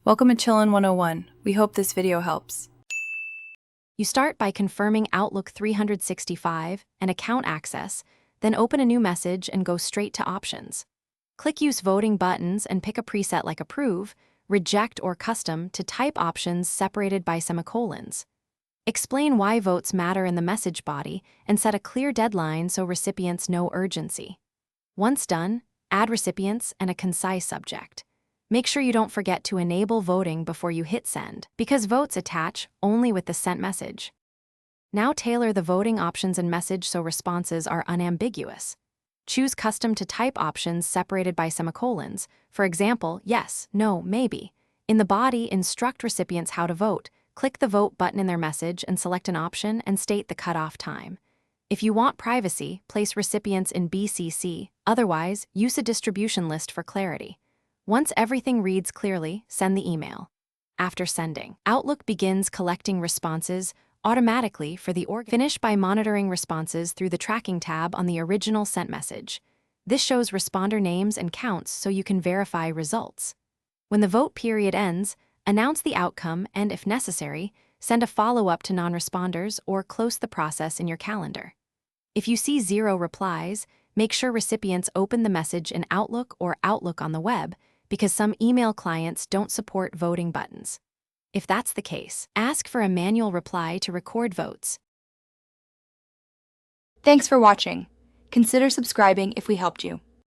Welcome to Chillin' 101. We hope this video helps. You start by confirming Outlook 365 and account access, then open a new message and go straight to options. Click Use Voting buttons and pick a preset like Approve, Reject, or Custom to type options separated by semicolons. Explain why votes matter in the message body and set a clear deadline so recipients know urgency. Once done, add recipients and a concise subject. Make sure you don't forget to enable voting before you hit send, because votes attach only with the sent message. Now tailor the voting options and message so responses are unambiguous. Choose custom to type options separated by semicolons, for example, yes, no, maybe. In the body, instruct recipients how to vote. Click the vote button in their message and select an option and state the cutoff time. If you want privacy, place recipients in BCC, otherwise, use a distribution list for clarity. Once everything reads clearly, send the email. After sending, Outlook begins collecting responses automatically for the org. Finish by monitoring responses through the tracking tab on the original sent message. This shows responder names and counts so you can verify results. When the vote period ends, announce the outcome and, if necessary, send a follow-up to non-responders or close the process in your calendar. If you see 0 replies, make sure recipients open the message in Outlook or Outlook on the web, because some email clients don't support voting buttons. If that's the case, ask for a manual reply to record votes. Thanks for watching. Consider subscribing if we helped you.